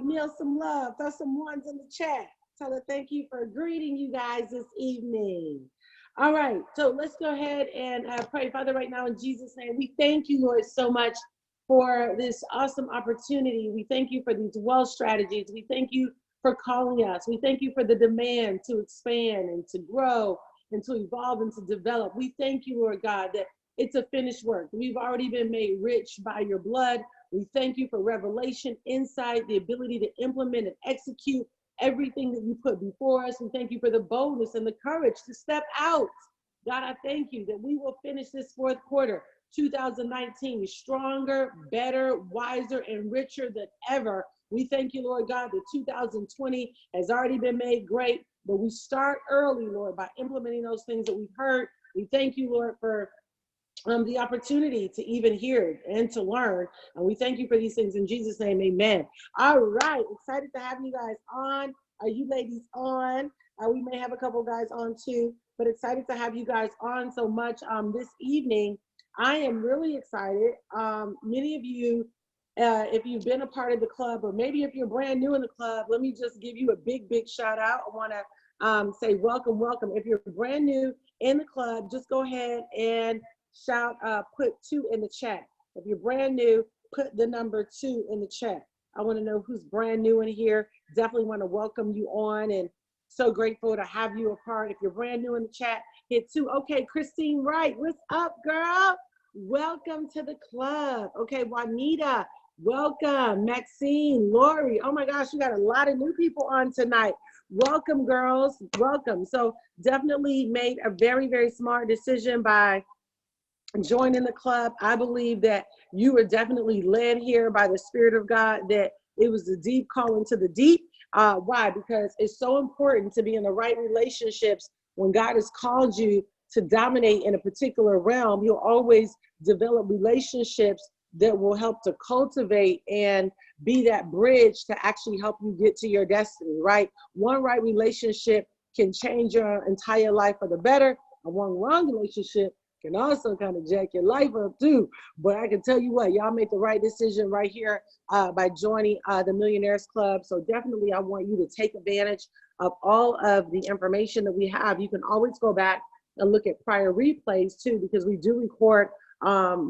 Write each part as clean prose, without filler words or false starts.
Neil some love. Throw some ones in the chat. Tell her thank you for greeting you guys this evening. All right, so let's go ahead and pray. Father, right now in Jesus' name, we thank you, Lord, so much for this awesome opportunity. We thank you for these wealth strategies. We thank you for calling us. We thank you for the demand to expand and to grow and to evolve and to develop. We thank you, Lord God, that it's a finished work. We've already been made rich by your blood. We thank you for revelation, insight, the ability to implement and execute everything that you put before us. We thank you for the boldness and the courage to step out. God, I thank you that we will finish this fourth quarter, 2019, stronger, better, wiser, and richer than ever. We thank you, Lord God, that 2020 has already been made great, but we start early, Lord, by implementing those things that we've heard. We thank you, Lord, for the opportunity to even hear and to learn. And we thank you for these things in Jesus' name, amen. All right, excited to have you guys on. Are you ladies on? We may have a couple guys on too, but excited to have you guys on so much this evening. I am really excited. Many of you, if you've been a part of the club, or maybe if you're brand new in the club, let me just give you a big shout out. I want to say welcome. If you're brand new in the club, just go ahead and shout, put 2 in the chat. If you're brand new, put the number 2 in the chat. I want to know who's brand new in here. Definitely want to welcome you on, and so grateful to have you a part. If you're brand new in the chat, hit 2. Okay, Christine Wright, what's up, girl? Welcome to the club. Okay, Juanita, welcome. Maxine, Lori, oh my gosh, you got a lot of new people on tonight. Welcome, girls, welcome. So definitely made a very smart decision by joining the club. I believe that you were definitely led here by the Spirit of God, that it was the deep calling to the deep. Why? Because it's so important to be in the right relationships. When God has called you to dominate in a particular realm, you'll always develop relationships that will help to cultivate and be that bridge to actually help you get to your destiny, right? One right relationship can change your entire life for the better. And one wrong relationship can also kind of jack your life up too. But I can tell you what, y'all made the right decision right here by joining the Millionaires Club. So definitely I want you to take advantage of all of the information that we have. You can always go back and look at prior replays too, because we do record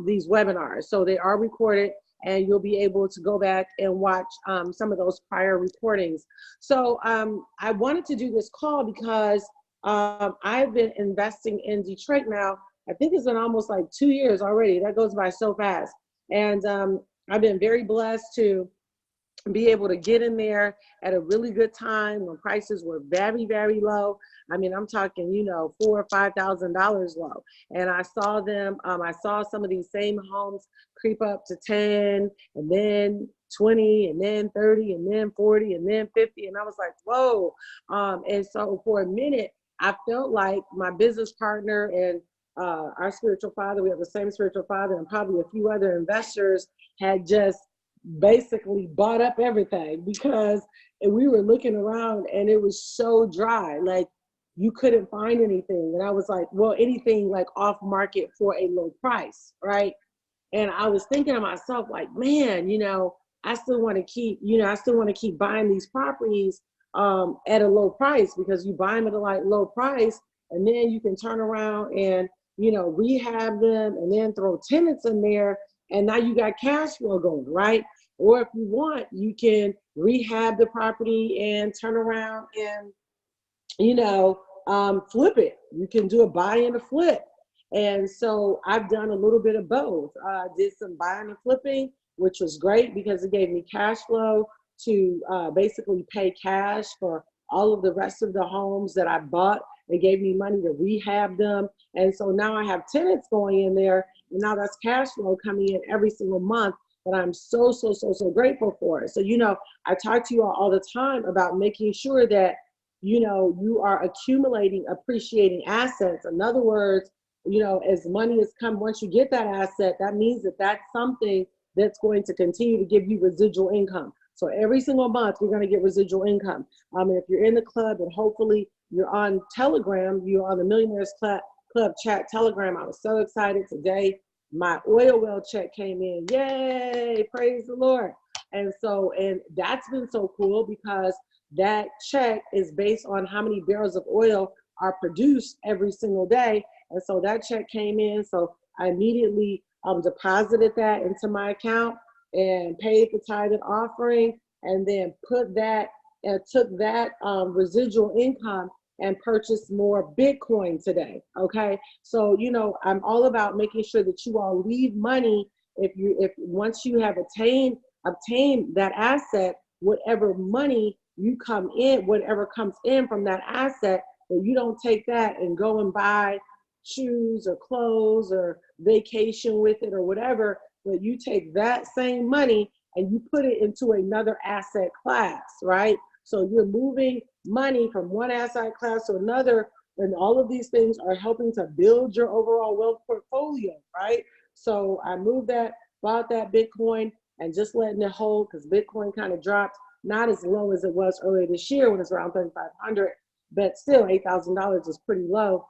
these webinars. So they are recorded, and you'll be able to go back and watch some of those prior recordings. So I wanted to do this call because I've been investing in Detroit now. I think it's been almost like 2 years already. That goes by so fast. And I've been very blessed to be able to get in there at a really good time when prices were very low. I mean, I'm talking, you know, $4,000 or $5,000 low. And I saw them, I saw some of these same homes creep up to 10, and then 20, and then 30, and then 40, and then 50. And I was like, whoa. And so for a minute, I felt like my business partner and our spiritual father, we have the same spiritual father, and probably a few other investors had just basically bought up everything, because we were looking around and it was so dry, like you couldn't find anything. And I was like, well, anything like off market for a low price, right? And I was thinking to myself, like, man, you know, I still want to keep buying these properties at a low price, because you buy them at a like low price, and then you can turn around and, you know, rehab them and then throw tenants in there, and now you got cash flow going, right? Or if you want, you can rehab the property and turn around and, you know, flip it. You can do a buy and a flip. And so I've done a little bit of both. Did some buying and flipping, which was great because it gave me cash flow to basically pay cash for all of the rest of the homes that I bought. It gave me money to rehab them. And so now I have tenants going in there, and now that's cash flow coming in every single month that I'm so grateful for. So, you know, I talk to you all the time about making sure that, you know, you are accumulating appreciating assets. In other words, you know, as money has come, once you get that asset, that means that that's something that's going to continue to give you residual income. So every single month, we're going to get residual income. And if you're in the club, and hopefully you're on Telegram, you're on the Millionaires Club chat Telegram. I was so excited today. My oil well check came in. Yay, praise the Lord. And so, and that's been so cool because that check is based on how many barrels of oil are produced every single day. And so that check came in. So I immediately deposited that into my account and paid the tithe and offering, and then put that and took that residual income and purchased more Bitcoin today. Okay. So, you know, I'm all about making sure that you all leave money. If once you have obtained that asset, whatever money you come in, whatever comes in from that asset, that you don't take that and go and buy shoes or clothes or vacation with it or whatever, but you take that same money and you put it into another asset class, right? So you're moving money from one asset class to another, and all of these things are helping to build your overall wealth portfolio, right? So I moved that, bought that Bitcoin, and just letting it hold, because Bitcoin kind of dropped, not as low as it was earlier this year when it's around 3,500, but still $8,000 is pretty low.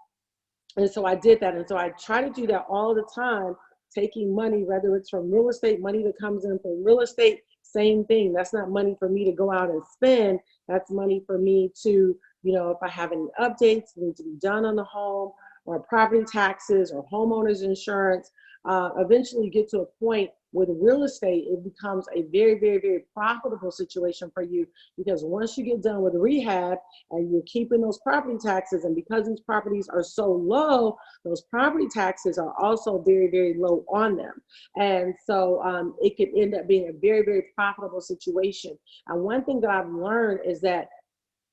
And so I did that. And so I try to do that all the time, taking money, whether it's from real estate, money that comes in from real estate, same thing. That's not money for me to go out and spend. That's money for me to, you know, if I have any updates that need to be done on the home, or property taxes or homeowners insurance, eventually get to a point with real estate, it becomes a very, very, very profitable situation for you, because once you get done with rehab and you're keeping those property taxes, and because these properties are so low, those property taxes are also very, very low on them. And so it could end up being a very, very profitable situation. And one thing that I've learned is that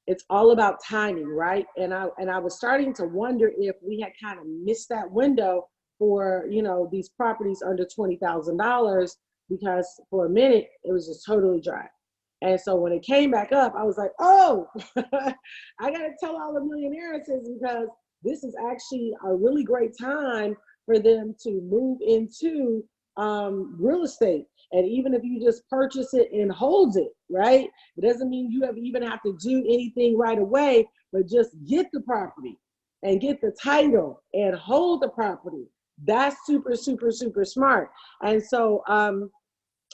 it's all about timing, right? And I was starting to wonder if we had kind of missed that window for, you know, these properties under $20,000, because for a minute it was just totally dry. And so when it came back up, I was like, oh, I got to tell all the millionairesses, because this is actually a really great time for them to move into real estate. And even if you just purchase it and hold it, right? It doesn't mean you even have to do anything right away, but just get the property and get the title and hold the property. That's super, super, super smart. And so,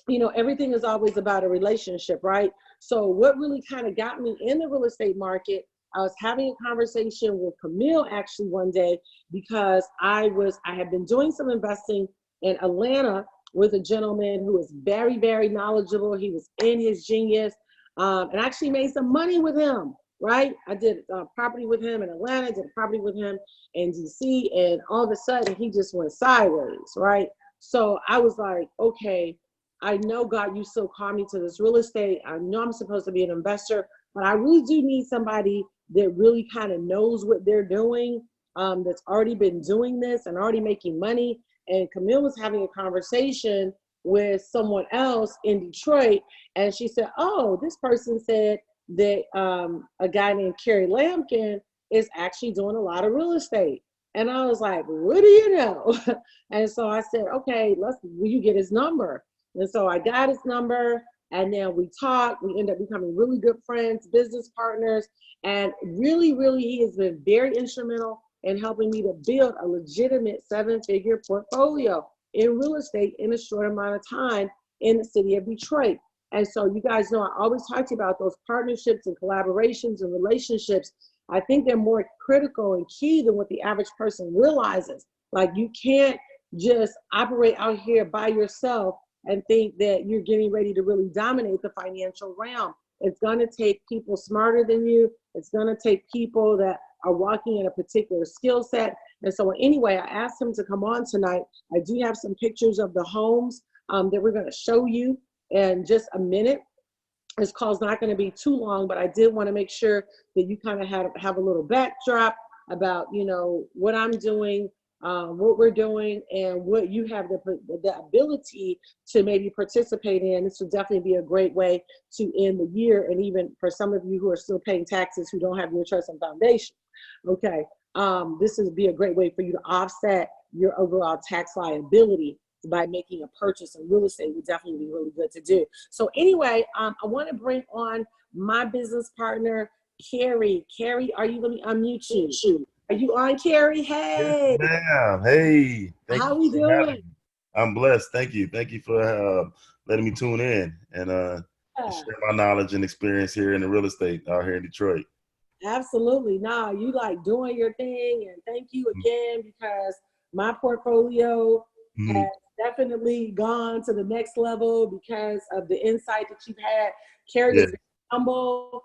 you know, everything is always about a relationship, right? So what really kind of got me in the real estate market, I was having a conversation with Camille actually one day, because I had been doing some investing in Atlanta with a gentleman who was very, very knowledgeable. He was in his genius, and I actually made some money with him, right? I did property with him in Atlanta, did property with him in DC, and all of a sudden he just went sideways, right? So I was like, okay, I know God, you still call me to this real estate. I know I'm supposed to be an investor, but I really do need somebody that really kind of knows what they're doing, that's already been doing this and already making money. And Camille was having a conversation with someone else in Detroit, and she said, oh, this person said that a guy named Kerry Lampkin is actually doing a lot of real estate. And I was like, what do you know? And so I said, okay, will you get his number? And so I got his number, and then we talked. We ended up becoming really good friends, business partners, and really, really, he has been very instrumental in helping me to build a legitimate 7-figure portfolio in real estate in a short amount of time in the city of Detroit. And so you guys know I always talk to you about those partnerships and collaborations and relationships. I think they're more critical and key than what the average person realizes. Like, you can't just operate out here by yourself and think that you're getting ready to really dominate the financial realm. It's going to take people smarter than you. It's going to take people that are walking in a particular skill set. And so anyway, I asked him to come on tonight. I do have some pictures of the homes that we're going to show you in just a minute. This call's not going to be too long, but I did want to make sure that you kind of have a little backdrop about, you know, what I'm doing, what we're doing, and what you have the ability to maybe participate in. This would definitely be a great way to end the year, and even for some of you who are still paying taxes who don't have your trust and foundation. Okay, this would be a great way for you to offset your overall tax liability by making a purchase in real estate. Would definitely be really good to do. So anyway, I want to bring on my business partner, Carrie. Carrie, are you? Let me unmute you. Are you on, Carrie? Hey. Yes, ma'am. Hey, thank How you we for having doing? me. I'm blessed. Thank you. Thank you for letting me tune in and Yeah. share my knowledge and experience here in the real estate out here in Detroit. Absolutely. Nah, you like doing your thing, and thank you again because my portfolio has Mm-hmm. definitely gone to the next level because of the insight that you've had. Kerry Yeah, is very humble.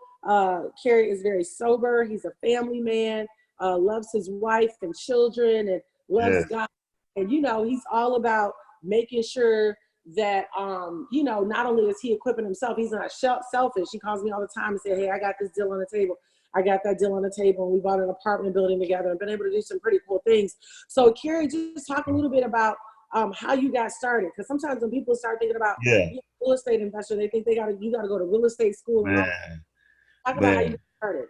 Kerry is very sober. He's a family man, loves his wife and children, and loves yeah, God. And he's all about making sure that not only is he equipping himself, he's not selfish. He calls me all the time and say, "Hey, I got this deal on the table. I got that deal on the table, and we bought an apartment building together and been able to do some pretty cool things." So, Kerry, just talk a little bit about how you got started, because sometimes when people start thinking about yeah, being a real estate investor, they think you got to go to real estate school and all. man, Talk about how you man. got started.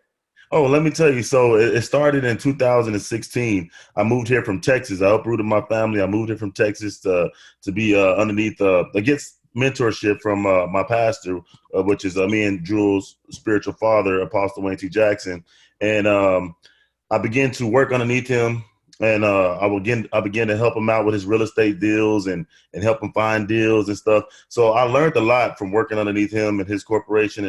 Oh, let me tell you. So it started in 2016. I moved here from Texas. I uprooted my family. I moved here from Texas to be underneath against mentorship from my pastor, which is me and Jules' spiritual father, Apostle Wayne T. Jackson, and I began to work underneath him. And I began to help him out with his real estate deals and help him find deals and stuff. So I learned a lot from working underneath him and his corporation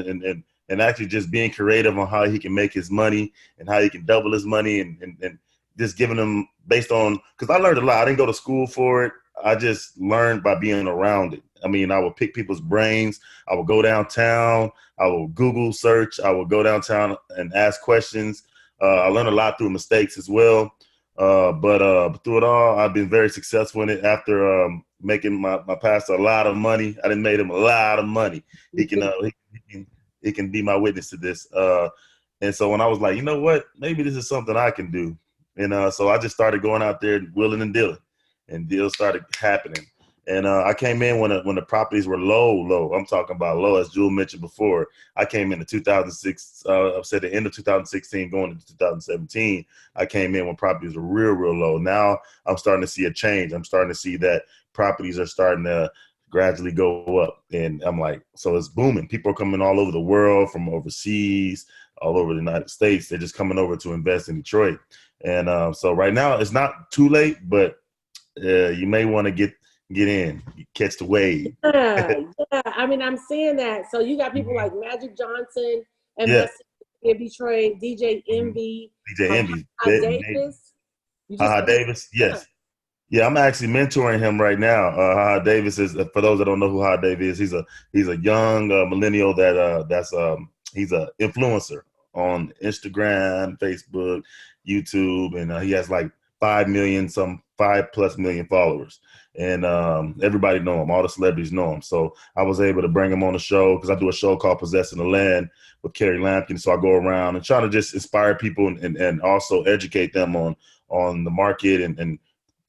and actually just being creative on how he can make his money and how he can double his money and just giving him based on, because I learned a lot. I didn't go to school for it. I just learned by being around it. I mean, I would pick people's brains. I would go downtown. I would Google search. I would go downtown and ask questions. I learned a lot through mistakes as well. But through it all, I've been very successful in it after making my pastor a lot of money. I didn't made him a lot of money. He can, he can be my witness to this. And so when I was like, you know what, maybe this is something I can do. And so I just started going out there willing and dealing, and deals started happening. And I came in when the properties were low. I'm talking about low, as Jewel mentioned before. I came in 2006. I've said the end of 2016, going into 2017. I came in when properties were real low. Now I'm starting to see a change. I'm starting to see that properties are starting to gradually go up, and I'm like, so it's booming. People are coming all over the world, from overseas, all over the United States. They're just coming over to invest in Detroit. And so right now it's not too late, but you may want to get in, catch the wave. Yeah. I mean, I'm seeing that. So you got people like Magic Johnson Yeah. investing in Detroit, DJ Mhm. Envy, DJ Envy, Davis. You just Haha finished. Davis, yes. Yeah, I'm actually mentoring him right now. Haha Davis is, for those that don't know who Haha Davis is, he's a young millennial that's he's a influencer on Instagram, Facebook, YouTube, and he has like 5 million, some 5+ million followers, and everybody know him. All the celebrities know him. So I was able to bring him on the show because I do a show called Possessing the Land with Carrie Lampkin. So I go around and try to just inspire people and also educate them on the market and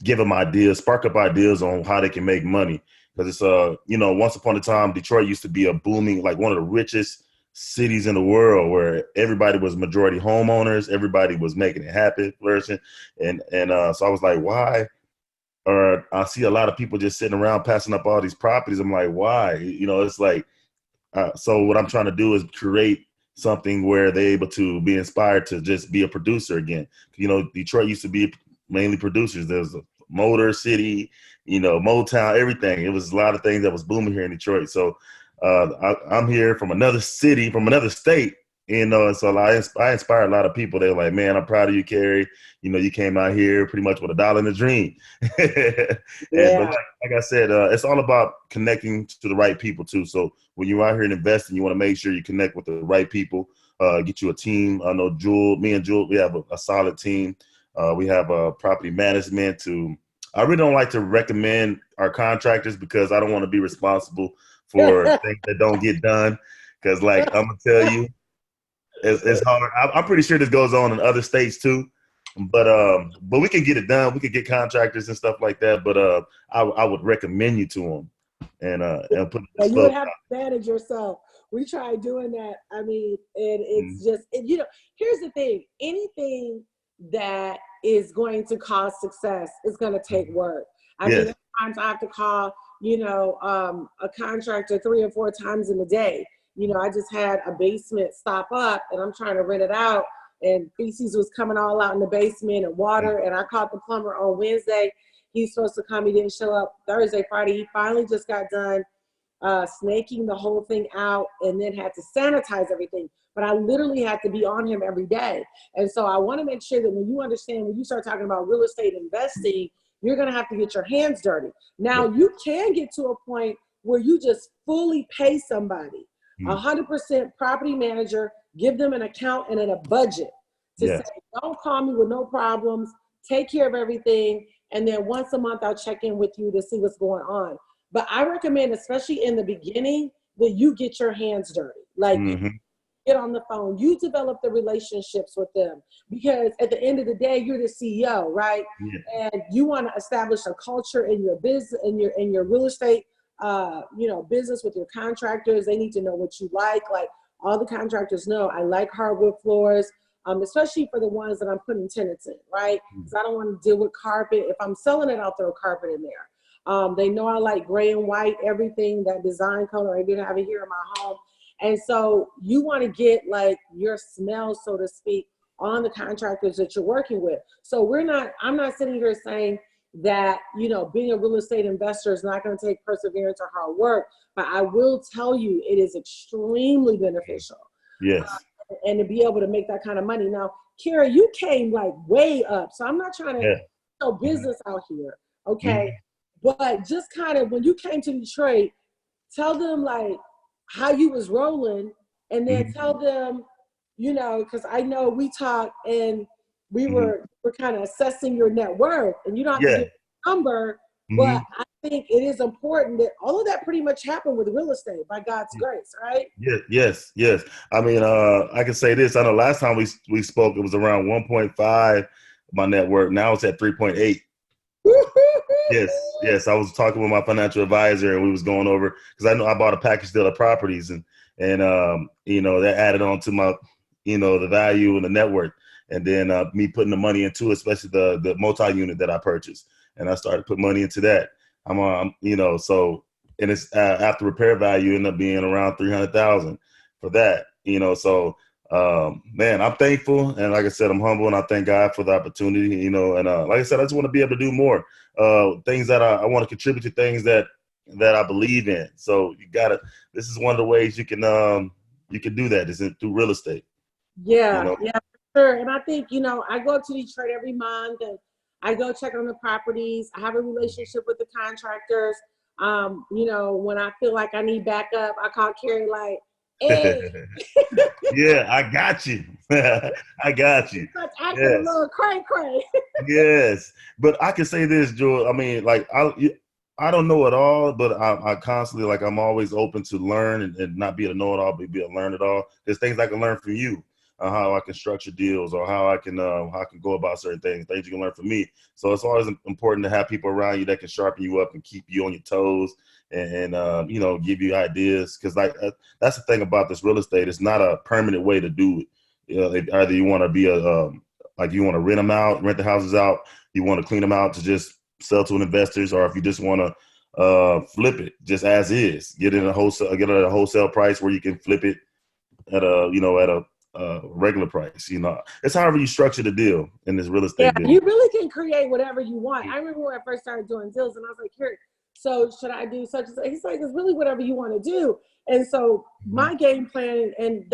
give them ideas, spark up ideas on how they can make money. Because it's once upon a time, Detroit used to be a booming, like one of the richest cities in the world, where everybody was majority homeowners, everybody was making it happen, flourishing, and so I was like, why? Or I see a lot of people just sitting around passing up all these properties. I'm like, why? It's like, so what I'm trying to do is create something where they're able to be inspired to just be a producer again. Detroit used to be mainly producers. There's a Motor City, Motown, everything. It was a lot of things that was booming here in Detroit. So I'm here from another city, from another state, and so I inspire a lot of people. They're like, man, I'm proud of you, Carrie. You came out here pretty much with a dollar in a dream. But Yeah. like I said, it's all about connecting to the right people too. So when you're out here and investing, you want to make sure you connect with the right people. Get you a team. I know me and Jewel, we have a solid team. We have a property management to. I really don't like to recommend our contractors because I don't want to be responsible for things that don't get done. Because, like, I'm gonna tell you, it's hard. I'm pretty sure this goes on in other states too, but we can get it done. We could get contractors and stuff like that. But I would recommend you to them and put a Yeah, you would disclosure. have to manage yourself. We tried doing that. I mean, and Mm, it's just, here's the thing. Anything that is going to cause success is going to take work. I mean, yes. sometimes I have to call, a contractor 3 or 4 times in a day. I just had a basement stop up and I'm trying to rent it out, and feces was coming all out in the basement and water. And I called the plumber on Wednesday. He's supposed to come. He didn't show up Thursday, Friday. He finally just got done snaking the whole thing out, and then had to sanitize everything. But I literally had to be on him every day. And so I want to make sure that when you understand, when you start talking about real estate investing, you're going to have to get your hands dirty. Now, you can get to a point where you just fully pay somebody, 100% property manager, give them an account and a budget to say, don't call me with no problems, take care of everything, and then once a month I'll check in with you to see what's going on. But I recommend, especially in the beginning, that you get your hands dirty. Like, get on the phone, you develop the relationships with them, because at the end of the day, you're the CEO, right? And you want to establish a culture in your business, in your real estate, business with your contractors. They need to know what you like. Like, all the contractors know, I like hardwood floors, especially for the ones that I'm putting tenants in, right? Because I don't want to deal with carpet. If I'm selling it, I'll throw carpet in there. They know I like gray and white, everything, that design color. I didn't have it here in my home. And so you want to get like your smell, so to speak, on the contractors that you're working with. So I'm not sitting here saying that, being a real estate investor is not going to take perseverance or hard work, but I will tell you it is extremely beneficial. And to be able to make that kind of money. Now, Kara, you came like way up. So I'm not trying to throw business out here. Okay. But just kind of, when you came to Detroit, tell them like how you was rolling, and then tell them, because I know we talked and we were kind of assessing your net worth, and you don't have to give a number, but I think it is important that all of that pretty much happened with real estate by God's grace, right? Yes. I mean, I can say this. I know last time we spoke, it was around 1.5 my net worth. Now it's at 3.8. Yes. I was talking with my financial advisor, and we was going over, because I know I bought a package deal of properties, and that added on to my, the value and the net worth, and then me putting the money into, especially the multi-unit that I purchased, and I started putting money into that. So, and it's after repair value ended up being around 300,000 for that. So. Man, I'm thankful, and like I said, I'm humble, and I thank God for the opportunity, and like I said, I just want to be able to do more things that I want to contribute to, things that I believe in. So this is one of the ways you can do that, is through real estate. Yeah, for sure. And I think, I go to Detroit every month, and I go check on the properties. I have a relationship with the contractors. When I feel like I need backup, I call Carrie like, hey. Yeah, I got you. I got you. That's acting a little cray. Yes, but I can say this, Joel. I mean, like I don't know it all, but I constantly, like, I'm always open to learn and not be a know-it-all, but be a learn-it-all. There's things I can learn from you, how I can structure deals, or how I can go about certain things you can learn from me. So it's always important to have people around you that can sharpen you up and keep you on your toes, and give you ideas, because that's the thing about this real estate. It's not a permanent way to do it. Either you want to be you want to rent the houses out, you want to clean them out to just sell to investors, or if you just want to flip it just as is, get it at a wholesale price where you can flip it at a regular price. It's however you structure the deal in this real estate business. You really can create whatever you want. I remember when I first started doing deals, and I was like, here, so should I do such and such? He's like, it's really whatever you want to do. And so my game plan, and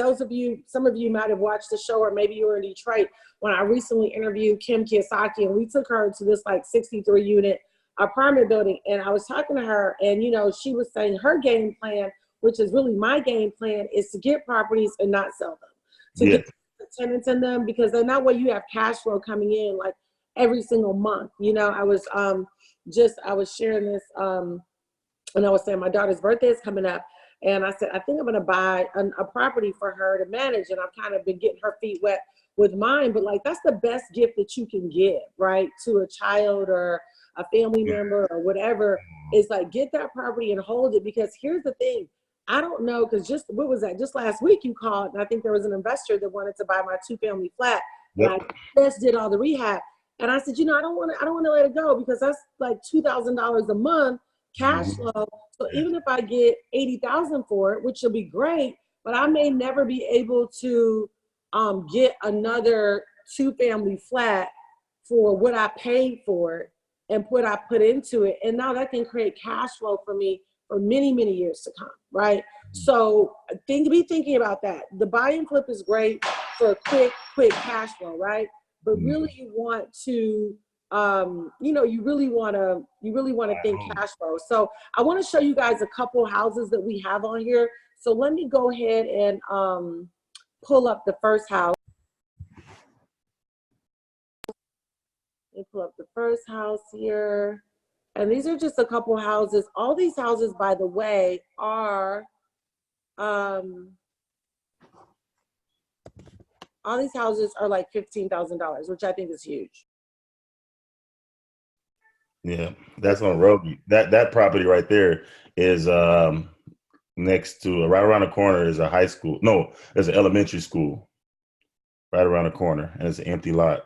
some of you might have watched the show, or maybe you were in Detroit when I recently interviewed Kim Kiyosaki, and we took her to this like 63 unit apartment building. And I was talking to her, and, she was saying her game plan, which is really my game plan, is to get properties and not sell them, to get the tenants in them, because then that way you have cash flow coming in like every single month. I was sharing this, and I was saying my daughter's birthday is coming up, and I said, I think I'm going to buy a property for her to manage, and I've kind of been getting her feet wet with mine, but like, that's the best gift that you can give, right, to a child or a family member or whatever, is like, get that property and hold it. Because here's the thing, I don't know, because just last week you called, and I think there was an investor that wanted to buy my 2-family flat, and I just did all the rehab. And I said, I don't want to let it go, because that's like $2,000 a month cash flow. So even if I get $80,000 for it, which will be great, but I may never be able to get another 2-family flat for what I paid for it and what I put into it. And now that can create cash flow for me for many, many years to come, right? So be thinking about that. The buy and flip is great for quick cash flow, right? But really you want to, you really want to think cash flow. So I want to show you guys a couple houses that we have on here. So let me go ahead and pull up the first house. Let me pull up the first house here. And these are just a couple houses. All these houses, by the way, are all these houses are like $15,000, which I think is huge. Yeah, that's on Rogie. That property right there is next to, right around the corner is a high school. No, there's an elementary school right around the corner, and it's an empty lot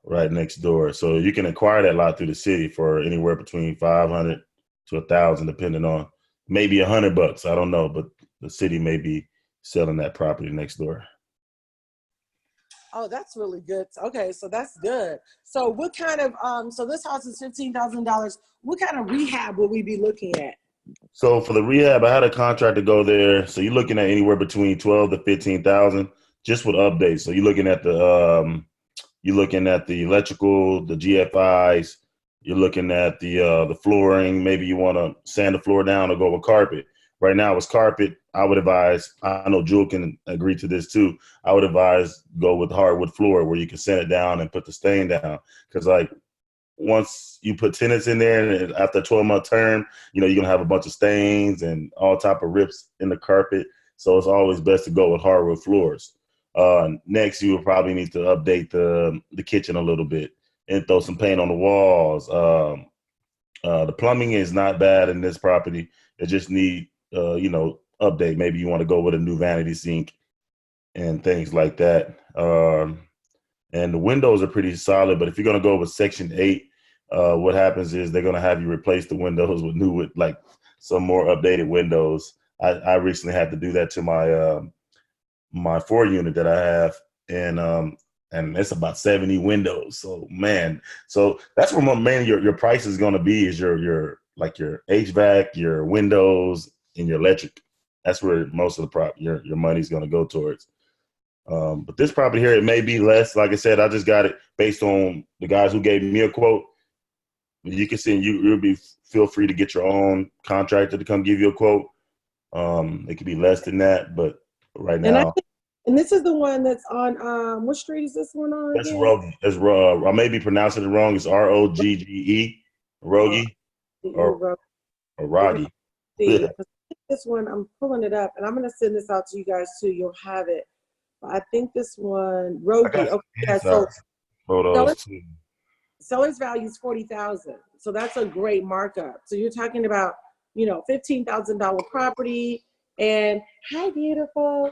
right next door. So you can acquire that lot through the city for anywhere between $500 to $1,000, depending on maybe $100. I don't know, but the city may be selling that property next door. Oh, that's really good. Okay, so that's good. So what kind of so this house is $15,000. What kind of rehab will we be looking at? So for the rehab, I had a contract to go there. So you're looking at anywhere between 12 to 15,000 just with updates. So you're looking at the electrical, the GFIs. You're looking at the flooring. Maybe you want to sand the floor down or go with carpet. Right now it's carpet. I would advise, I know Jewel can agree to this too, I would advise go with hardwood floor where you can sand it down and put the stain down. Because like once you put tenants in there and after a 12-month term, you're going to have a bunch of stains and all type of rips in the carpet. So it's always best to go with hardwood floors. Next, you will probably need to update the kitchen a little bit and throw some paint on the walls. The plumbing is not bad in this property. It just need, update. Maybe you want to go with a new vanity sink and things like that. And the windows are pretty solid, but if you're going to go with Section 8, what happens is they're going to have you replace the windows with like some more updated windows. I recently had to do that to my 4-unit that I have, and it's about 70 windows. So man, so that's where mainly your price is going to be, is your HVAC, your windows, and your electric. That's where most of the your money's going to go towards. But this property here, it may be less. Like I said, I just got it based on the guys who gave me a quote. You can see, you'll feel free to get your own contractor to come give you a quote. It could be less than that, but right now. And this is the one that's on, what street is this one on? That's Rogie. That's I may be pronouncing it wrong. It's Rogge, Rogie, or Rogie. See, this one, I'm pulling it up, and I'm going to send this out to you guys too. You'll have it. I think this one, Rogie. Okay, yeah, so seller's value is $40,000. So that's a great markup. So you're talking about, $15,000 property. And hi, beautiful.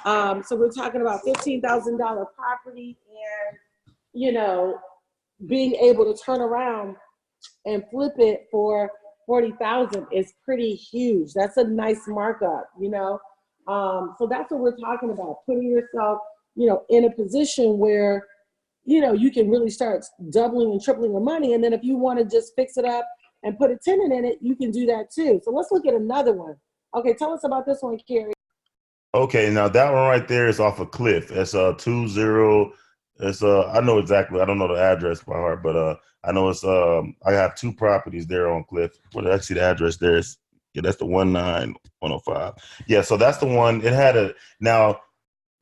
So we're talking about $15,000 property, and being able to turn around and flip it for $40,000 is pretty huge. That's a nice markup, So that's what we're talking about, putting yourself, in a position where, you can really start doubling and tripling your money. And then if you want to just fix it up and put a tenant in it, you can do that too. So let's look at another one. Okay, tell us about this one, Carrie. Okay, now that one right there is off a cliff. It's 20. It's I know exactly. I don't know the address by heart, but I know it's I have 2 properties there on Cliff. What did I see the address there? That's the 19105. Yeah, so that's the one. It had now.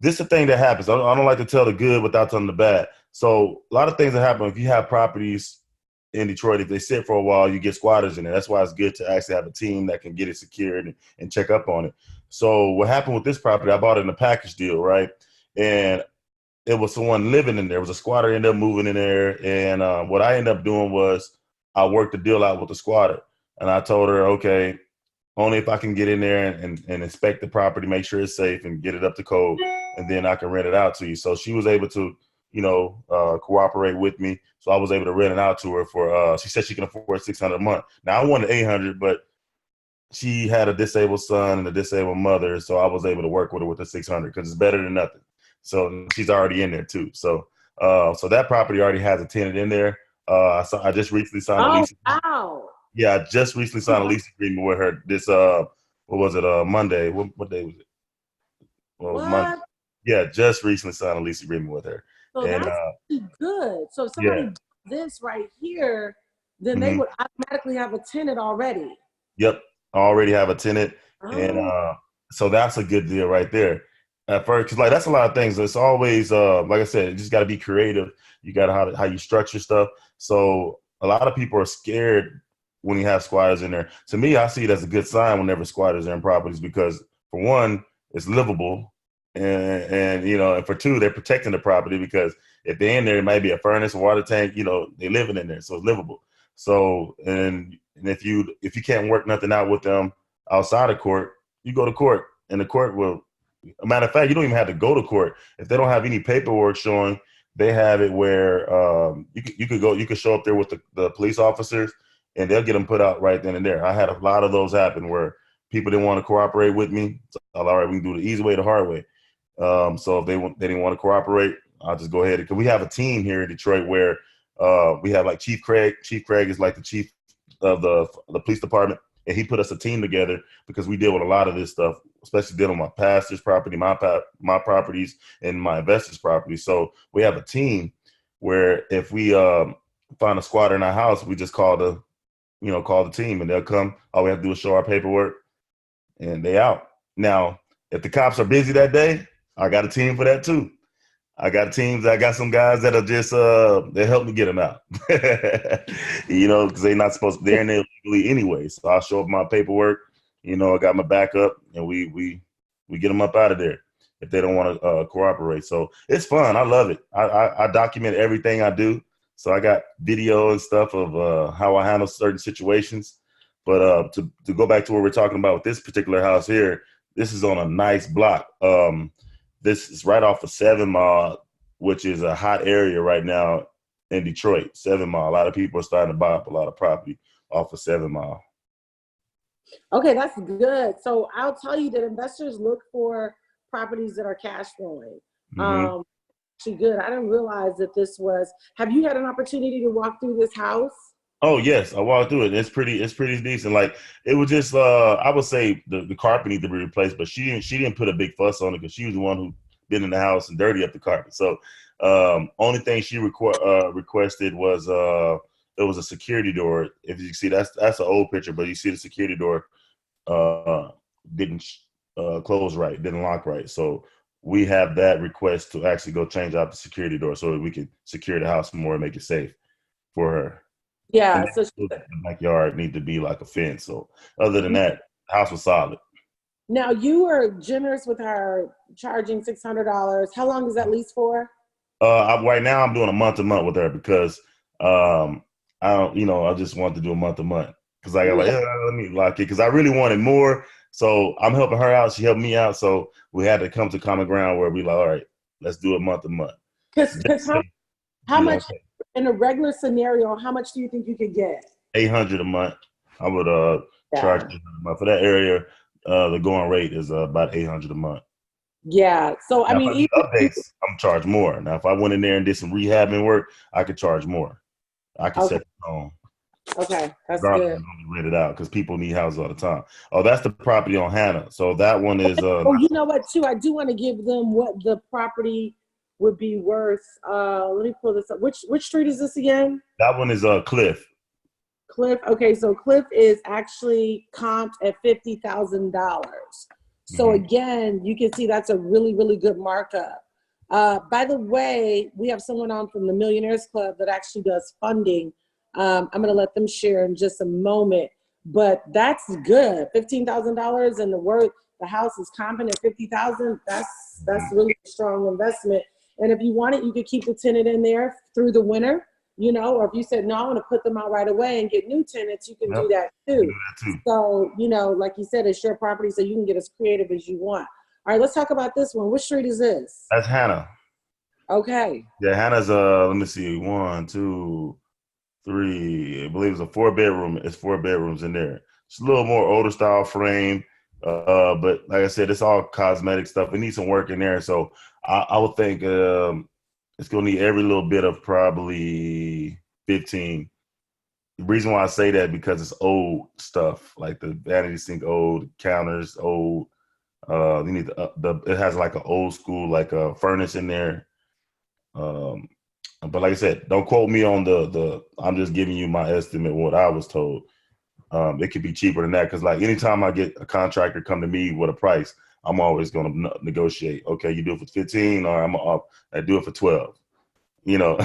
This is the thing that happens. I don't like to tell the good without telling the bad. So a lot of things that happen if you have properties in Detroit, if they sit for a while, you get squatters in it. That's why it's good to actually have a team that can get it secured and check up on it. So what happened with this property, I bought it in a package deal, right? And it was someone living in there. It was a squatter ended up moving in there. And what I ended up doing was I worked the deal out with the squatter. And I told her, okay, only if I can get in there and inspect the property, make sure it's safe and get it up to code, and then I can rent it out to you. So she was able to, cooperate with me. So I was able to rent it out to her for, she said she can afford $600 a month. Now I wanted $800, but she had a disabled son and a disabled mother. So I was able to work with her with the $600 because it's better than nothing. So she's already in there too. So that property already has a tenant in there. So I just recently signed a lease. Wow. Yeah, I just recently signed a lease agreement with her. This what was it? Monday. What day was it? Well, it was Monday. What? Yeah, just recently signed a lease agreement with her. So And that's pretty good. So if somebody yeah, does this right here, then they hmm would automatically have a tenant already. yep. I already have a tenant, and Oh, so that's a good deal right there. At first, because like that's a lot of things. It's always like I said, you just got to be creative. You got to how you structure stuff. So a lot of people are scared when you have squatters in there. To me, I see it as a good sign whenever squatters are in properties because for one, it's livable, and and for two, they're protecting the property because if they're in there, it might be a furnace, a water tank. They're living in there, so it's livable. So and if you can't work nothing out with them outside of court, you go to court, and the court will. A matter of fact, you don't even have to go to court if they don't have any paperwork showing. They have it where you could show up there with the police officers, and they'll get them put out right then and there. I had a lot of those happen where people didn't want to cooperate with me. So, all right, we can do the easy way, the hard way. So if they didn't want to cooperate, I'll just go ahead because we have a team here in Detroit where we have like Chief Craig. Chief Craig is like the chief of the police department, and he put us a team together because we deal with a lot of this stuff, especially dealing with my pastor's property, my properties, and my investors' property. So we have a team where if we find a squatter in our house, we just call the team, and they'll come. All we have to do is show our paperwork, and they out. Now, if the cops are busy that day, I got a team for that too. I got teams. I got some guys that are just they help me get them out. Because they're not supposed to. They're in there legally anyway. So I'll show up my paperwork. I got my backup, and we get them up out of there if they don't want to cooperate. So it's fun. I love it. I document everything I do. So I got video and stuff of how I handle certain situations. But to go back to what we're talking about with this particular house here, this is on a nice block. This is right off of 7 Mile, which is a hot area right now in Detroit. 7 Mile. A lot of people are starting to buy up a lot of property off of 7 Mile. okay, that's good. So I'll tell you that investors look for properties that are cash flowing. Mm-hmm. Actually, good. I didn't realize that this was. Have you had an opportunity to walk through this house? Oh yes, I walked through it. It's pretty decent. Like it was just I would say the carpet needs to be replaced, but she didn't put a big fuss on it because she was the one who been in the house and dirty up the carpet. So only thing she requested was it was a security door. If you see that's an old picture, but you see the security door uh didn't close right, didn't lock right. So we have that request to actually go change out the security door so that we can secure the house more and make it safe for her. And Yeah. then So the backyard need to be like a fence. So other than that, the house was solid. now you were generous with her charging $600. How long is that lease for? Right now I'm doing a month to month with her because I don't, I just wanted to do a month to month because I got like, Yeah. yeah, let me lock it because I really wanted more. So I'm helping her out. She helped me out. So we had to come to common ground where we like, all right, let's do it month to month. Because how Be much okay. in a regular scenario? How much do you think you could get? 800 a month. I would charge Yeah. 800 a month for that area. The going rate is about 800 a month. Yeah. So I Now, if mean, I do even if you, updates, I'm charge more. Now, if I went in there and did some rehabbing work, I could charge more. I could okay, set the tone. okay, that's Regardless, good. it's gonna be rented out because people need houses all the time. Oh, that's the property on Hannah. So that one is Oh, you know what? Too, I do want to give them what the property would be worth. Let me pull this up. Which street is this again? that one is Cliff. Cliff. Okay, so Cliff is actually comped at $50,000. So Mm-hmm. again, you can see that's a really, really good markup. By the way, we have someone on from the Millionaires Club that actually does funding. I'm going to let them share in just a moment, but that's good. $15,000 and the house is comping at 50,000. That's really a strong investment. And if you want it, you could keep the tenant in there through the winter. Or if you said, no, I want to put them out right away and get new tenants, you can Yep, do that I can too. do that too. So, like you said, it's your property, so you can get as creative as you want. All right, let's talk about this one. Which street is this? That's Hannah. Okay. Yeah, Hannah's let me see, 1, 2, 3. I believe it's a 4 bedroom. It's 4 bedrooms in there. It's a little more older style frame. But like I said, it's all cosmetic stuff. It needs some work in there. So I would think it's gonna need every little bit of probably 15. The reason why I say that because it's old stuff, like the vanity sink, old counters, old. You need it has like an old school like a furnace in there. Um, but like I said, don't quote me on the. I'm just giving you my estimate what I was told. It could be cheaper than that because like anytime I get a contractor come to me with a price, I'm always going to negotiate. Okay, you do it for 15, or I do it for 12. You know,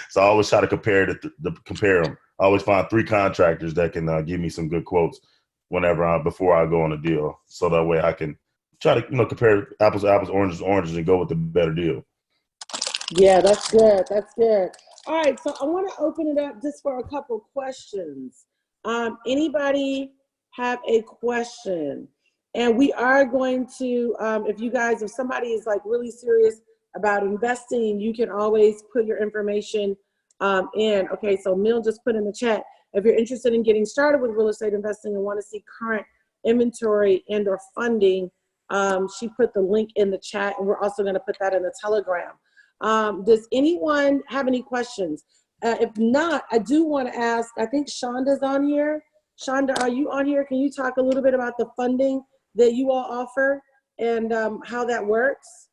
so I always try to compare them. I always find 3 contractors that can give me some good quotes before I go on a deal, so that way I can try to compare apples to apples, oranges to oranges, and go with the better deal. Yeah, that's good. That's good. All right, so I want to open it up just for a couple questions. Anybody have a question? And we are going to, if somebody is like really serious about investing, you can always put your information in. Okay, so Mill just put in the chat, if you're interested in getting started with real estate investing and want to see current inventory and or funding, she put the link in the chat, and we're also going to put that in the Telegram. Does anyone have any questions? If not, I do want to ask, I think Shonda's on here. Shonda, are you on here? Can you talk a little bit about the funding that you all offer and how that works?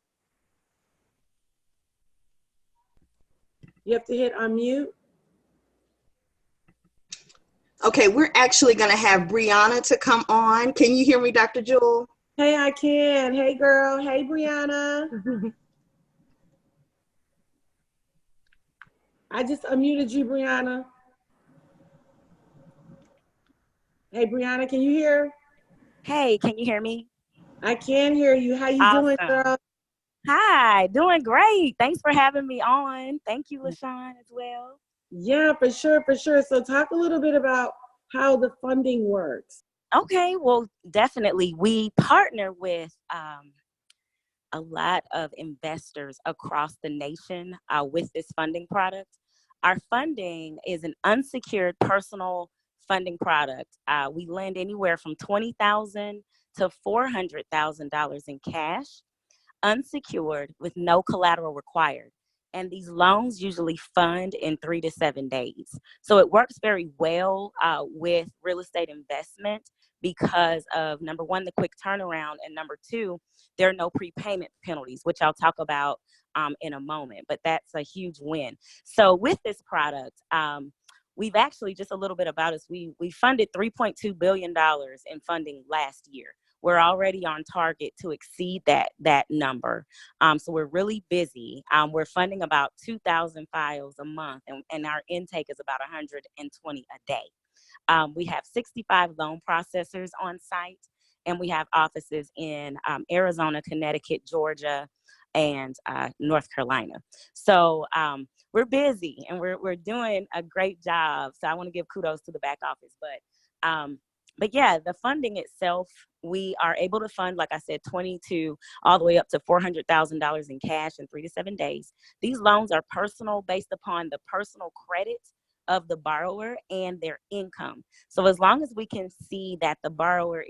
You have to hit unmute. Okay, we're actually going to have Brianna to come on. Can you hear me, Dr. Jewel? Hey, I can. Hey, girl. Hey, Brianna. I just unmuted you, Brianna. Hey, Brianna, can you hear? Hey, can you hear me? I can hear you. How you doing, girl? Hi, doing great. Thanks for having me on. Thank you, LaShawn, as well. Yeah, for sure, for sure. So talk a little bit about how the funding works. Okay, well, definitely. We partner with a lot of investors across the nation with this funding product. Our funding is an unsecured personal funding product. We lend anywhere from $20,000 to $400,000 in cash, unsecured with no collateral required. And these loans usually fund in 3 to 7 days. So it works very well with real estate investment because of, number one, the quick turnaround, and number two, there are no prepayment penalties, which I'll talk about in a moment, but that's a huge win. So with this product, we've actually, just a little bit about us, we funded $3.2 billion in funding last year. We're already on target to exceed that number. So we're really busy. We're funding about 2,000 files a month, and our intake is about 120 a day. We have 65 loan processors on site, and we have offices in Arizona, Connecticut, Georgia, and North Carolina. So we're busy, and we're doing a great job. So I want to give kudos to the back office, but yeah, the funding itself, we are able to fund, like I said, 22 all the way up to $400,000 in cash in 3 to 7 days. These loans are personal, based upon the personal credit of the borrower and their income. So as long as we can see that the borrower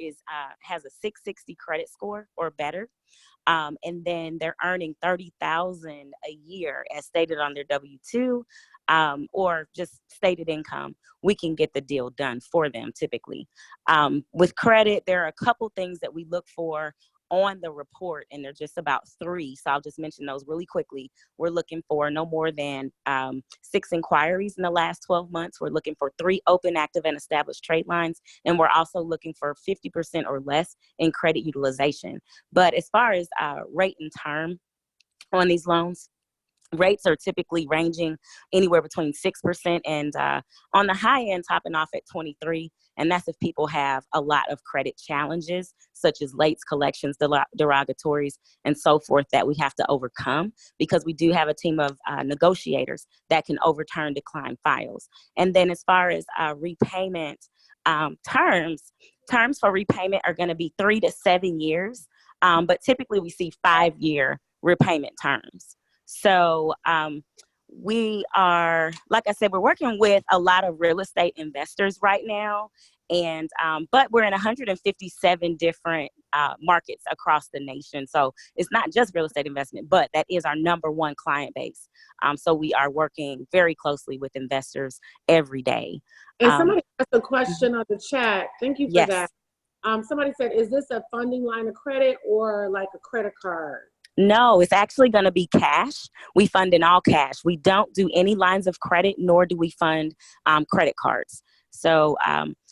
has a 660 credit score or better, and then they're earning $30,000 a year as stated on their W-2, or just stated income, we can get the deal done for them typically. With credit, there are a couple things that we look for on the report, and they're just about 3. So I'll just mention those really quickly. We're looking for no more than 6 inquiries in the last 12 months. We're looking for 3 open, active, and established trade lines. And we're also looking for 50% or less in credit utilization. But as far as rate and term on these loans, rates are typically ranging anywhere between 6% and on the high end, topping off at 23. And that's if people have a lot of credit challenges, such as late collections, derogatories, and so forth, that we have to overcome, because we do have a team of negotiators that can overturn declined files. And then as far as repayment terms for repayment are going to be 3 to 7 years, but typically we see 5-year repayment terms. So we are, like I said, we're working with a lot of real estate investors right now. And but we're in 157 different markets across the nation. So it's not just real estate investment, but that is our number one client base. So we are working very closely with investors every day. And somebody asked a question on the chat. Thank you for Yes. that. Somebody said, is this a funding line of credit or like a credit card? No, it's actually going to be cash. We fund in all cash. We don't do any lines of credit, nor do we fund credit cards. So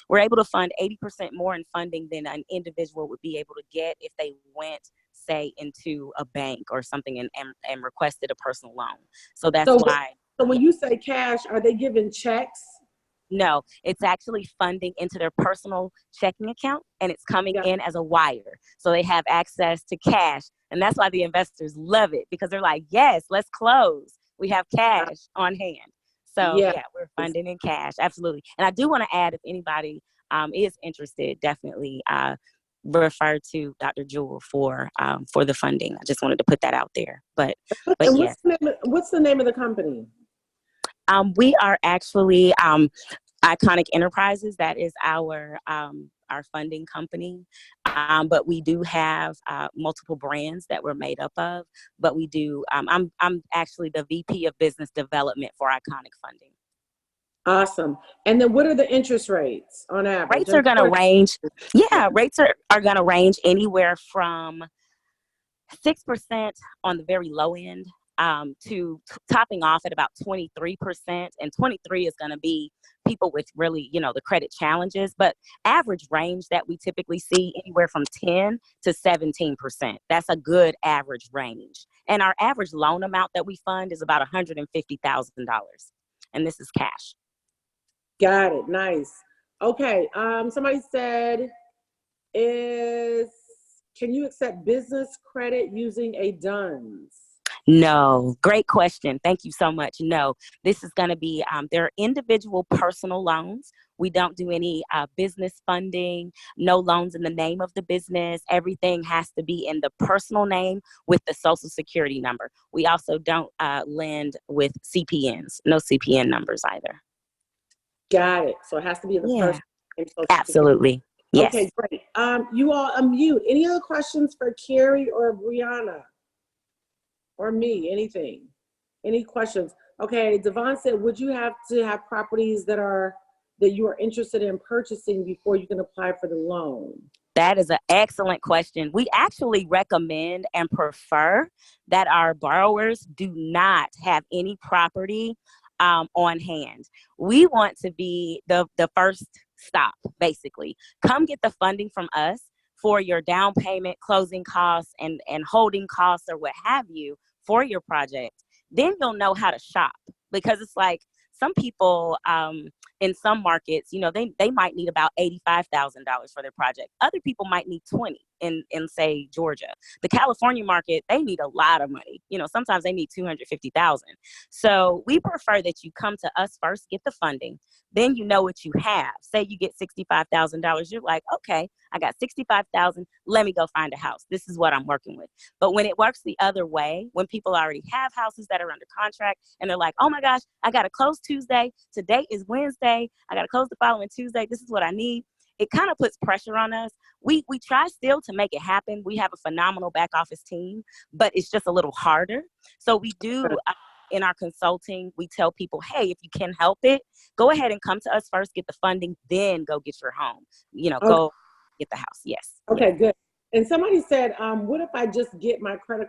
we're able to fund 80% more in funding than an individual would be able to get if they went, say, into a bank or something and requested a personal loan. So that's why. So when you say cash, are they giving checks? No, it's actually funding into their personal checking account, and it's coming in as a wire. So they have access to cash. And that's why the investors love it, because they're like, yes, let's close. We have cash on hand. So yeah, we're funding in cash. Absolutely. And I do want to add, if anybody is interested, definitely refer to Dr. Jewel for the funding. I just wanted to put that out there. But yes. What's the name of the company? We are actually Iconic Enterprises. That is our funding company. But we do have multiple brands that we're made up of. But we do. I'm actually the VP of Business Development for Iconic Funding. Awesome. And then what are the interest rates on average? Rates are going to range. Yeah, rates are going to range anywhere from 6% on the very low end to topping off at about 23%. And 23 is going to be people with really, the credit challenges. But average range that we typically see anywhere from 10 to 17%. That's a good average range. And our average loan amount that we fund is about $150,000. And this is cash. Got it. Nice. Okay. Somebody said, can you accept business credit using a DUNS? No. Great question. Thank you so much. No, this is going to be, there are individual personal loans. We don't do any business funding, no loans in the name of the business. Everything has to be in the personal name with the social security number. We also don't lend with CPNs, no CPN numbers either. Got it. So it has to be in the personal name. Absolutely. Yes. Okay, great. You all unmute. Any other questions for Carrie or Brianna? Or me, anything? Any questions? Okay, Devon said, would you have to have properties that you are interested in purchasing before you can apply for the loan? That is an excellent question. We actually recommend and prefer that our borrowers do not have any property on hand. We want to be the first stop, basically. Come get the funding from us for your down payment, closing costs, and holding costs or what have you for your project. Then you'll know how to shop, because it's like some people in some markets, they might need about $85,000 for their project. Other people might need 20 in say Georgia. The California market, they need a lot of money. Sometimes they need 250,000. So we prefer that you come to us first, get the funding. Then you know what you have. Say you get $65,000. You're like, okay, I got $65,000. Let me go find a house. This is what I'm working with. But when it works the other way, when people already have houses that are under contract and they're like, oh my gosh, I got to close Tuesday. Today is Wednesday. I got to close the following Tuesday. This is what I need. It kind of puts pressure on us. We try still to make it happen. We have a phenomenal back office team, but it's just a little harder. So we do, in our consulting, we tell people, hey, if you can help it, go ahead and come to us first, get the funding, then go get your home. Go get the house. Yes. Okay, good. And somebody said, what if I just got my credit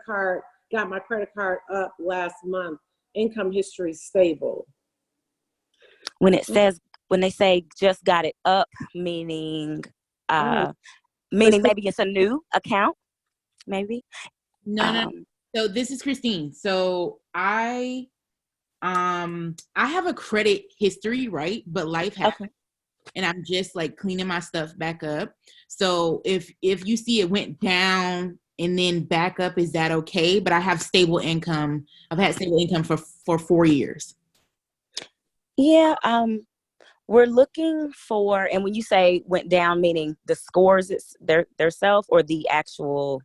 card up last month, income history stable? When they say just got it up, meaning maybe it's a new account, maybe. No. So this is Christine. So I have a credit history, right? But life happened. And I'm just like cleaning my stuff back up. So if you see it went down and then back up, is that okay? But I have stable income. I've had stable income for 4 years. Yeah. We're looking for, and when you say went down, meaning the scores, it's their self, or the actual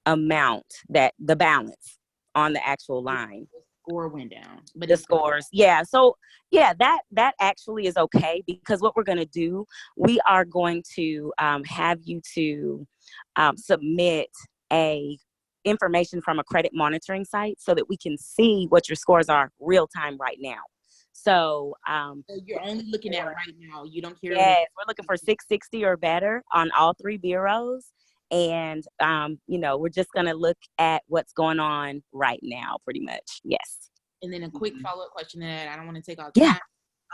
amount, that the balance on the actual line? score went down. But The scores. Yeah. So yeah, that actually is okay, because what we're going to do, we are going to have you to submit a information from a credit monitoring site so that we can see what your scores are real time right now. So So you're only looking at right now. You don't care. yes, we're looking for 660 or better on all 3 bureaus. And, we're just going to look at what's going on right now, pretty much. Yes. And then a quick follow-up question to that. I don't want to take all Yeah.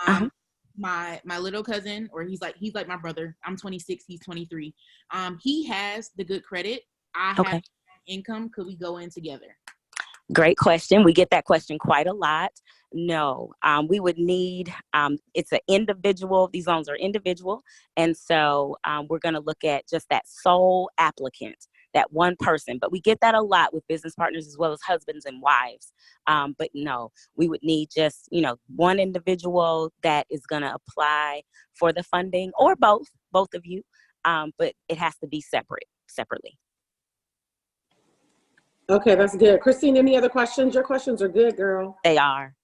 time. My little cousin, or he's like my brother. I'm 26. He's 23. He has the good credit. I have income. Could we go in together? Great question. We get that question quite a lot. No, we would need, it's an individual, these loans are individual. And so we're going to look at just that sole applicant, that one person. But we get that a lot with business partners as well as husbands and wives. But no, we would need just, one individual that is going to apply for the funding, or both of you. But it has to be separately. Okay, that's good. Christine, any other questions? Your questions are good, girl. They are.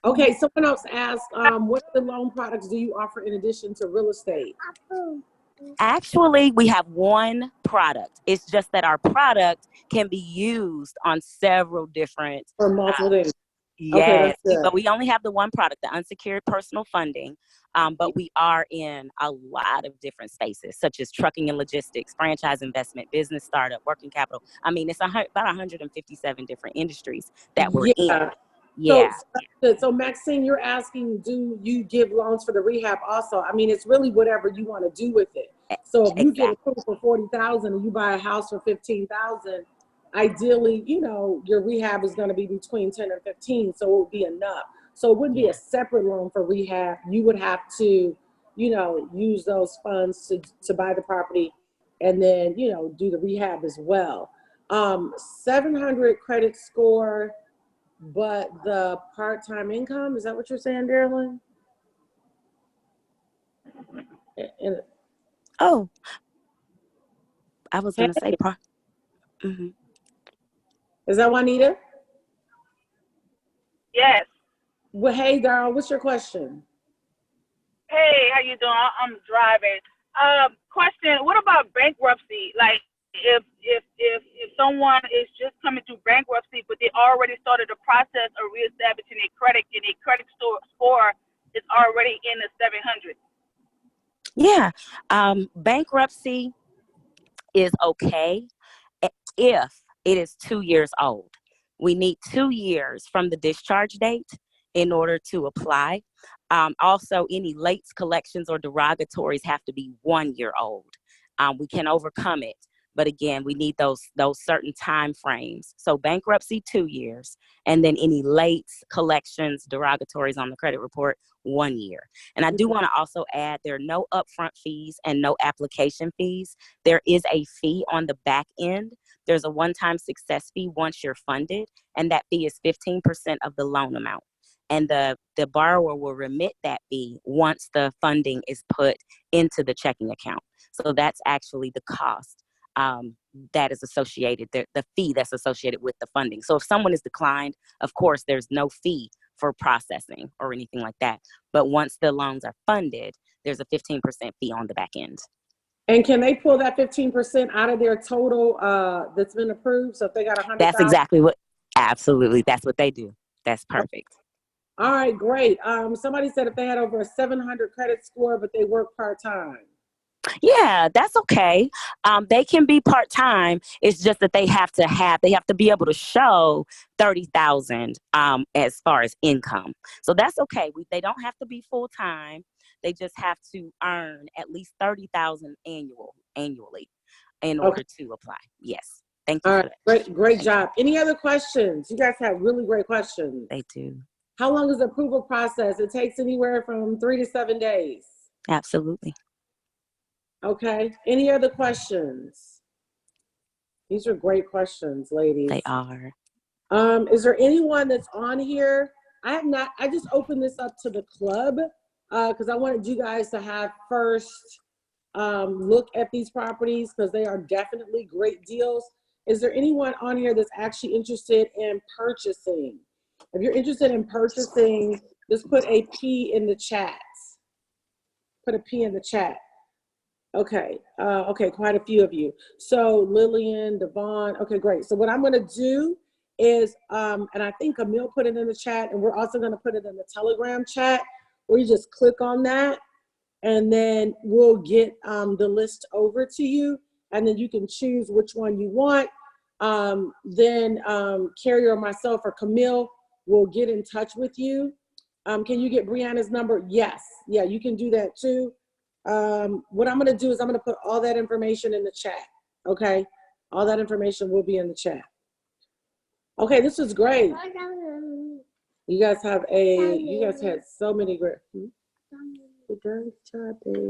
Okay, someone else asked, what other loan products do you offer in addition to real estate? Actually, we have one product. It's just that our product can be used on several different. For multiple things. Yes, Okay, that's good. but we only have the one product, the unsecured personal funding. But we are in a lot of different spaces, such as trucking and logistics, franchise investment, business startup, working capital. I mean, it's about 157 different industries that we're in. Yeah. So Maxine, you're asking, do you give loans for the rehab also? I mean, it's really whatever you want to do with it. So if you get approved for 40,000 and you buy a house for 15,000, ideally, your rehab is going to be between 10 and 15, so it would be enough. So it wouldn't be a separate loan for rehab. You would have to, use those funds to buy the property and then, do the rehab as well. 700 credit score, but the part-time income, is that what you're saying, Darylyn? Oh, I was going to say part. Mm-hmm. Is that Juanita? Yes. Well, hey, Darryl, what's your question? Hey, how you doing? I'm driving. Question: what about bankruptcy? Like, if someone is just coming through bankruptcy, but they already started the process of reestablishing their credit, and their credit score is already in the 700. Yeah, bankruptcy is okay if it is 2 years old. We need 2 years from the discharge date in order to apply. Also, any late collections or derogatories have to be 1 year old. We can overcome it, but again, we need those certain time frames. So bankruptcy, 2 years, and then any late collections, derogatories on the credit report, 1 year. And I do want to also add, there are no upfront fees and no application fees. There is a fee on the back end. There's a one-time success fee once you're funded, and that fee is 15% of the loan amount. And the borrower will remit that fee once the funding is put into the checking account. So that's actually the cost that is associated, the fee that's associated with the funding. So if someone is declined, of course, there's no fee for processing or anything like that. But once the loans are funded, there's a 15% fee on the back end. And can they pull that 15% out of their total that's been approved? So if they got 100,000? That's exactly absolutely, that's what they do. That's perfect. All right, great. Somebody said if they had over a 700 credit score, but they work part-time. Yeah, that's okay. They can be part-time. It's just that they have to be able to show 30,000 as far as income. So that's okay. They don't have to be full-time. They just have to earn at least 30,000 annually in order to apply. Yes. Thank you. All right, great job. Any other questions? You guys have really great questions. They do. How long is the approval process? It takes anywhere from 3 to 7 days. Absolutely. Okay. Any other questions? These are great questions, ladies. They are. Is there anyone that's on here? I just opened this up to the club because I wanted you guys to have first look at these properties because they are definitely great deals. Is there anyone on here that's actually interested in purchasing? If you're interested in purchasing, just put a P in the chat. Put a P in the chat. Okay. Okay, quite a few of you. So Lillian, Devon. Okay, great. So what I'm going to do is, and I think Camille put it in the chat, and we're also going to put it in the Telegram chat, where you just click on that, and then we'll get the list over to you, and then you can choose which one you want. Then Carrie or myself or Camille will get in touch with you. Can you get Brianna's number? Yes. Yeah, you can do that too. What I'm going to do is I'm going to put all that information in the chat. Okay. All that information will be in the chat. Okay. This is great. You guys had so many great.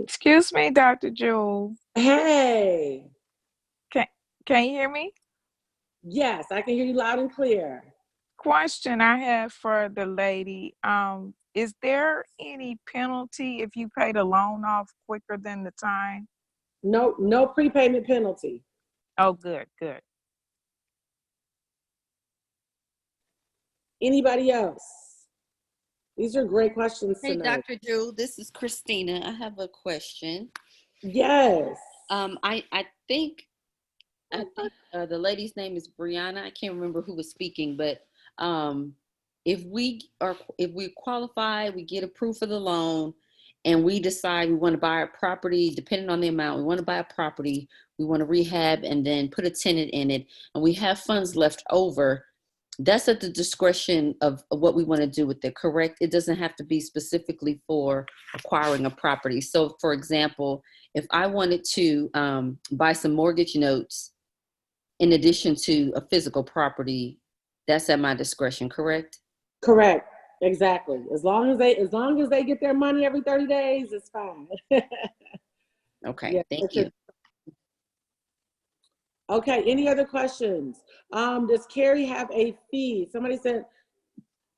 Excuse me, Dr. Jewel. Hey. Can you hear me? Yes, I can hear you loud and clear. Question I have for the lady. Is there any penalty if you pay the loan off quicker than the time? No prepayment penalty. Oh, good. Anybody else? These are great questions Hey, tonight. Dr. Drew, this is Christina. I have a question. Yes. I think the lady's name is Brianna. I can't remember who was speaking, but if we qualify, we get approved for the loan, and we decide we want to buy a property, depending on the amount, we want to buy a property, we want to rehab and then put a tenant in it, and we have funds left over. That's at the discretion of what we want to do with it, correct? It doesn't have to be specifically for acquiring a property. So, for example, if I wanted to buy some mortgage notes in addition to a physical property, that's at my discretion, correct? Correct. Exactly. As long as they get their money every 30 days, it's fine. Okay. Yeah, Thank you. Okay. Any other questions? Does Carrie have a fee? Somebody said,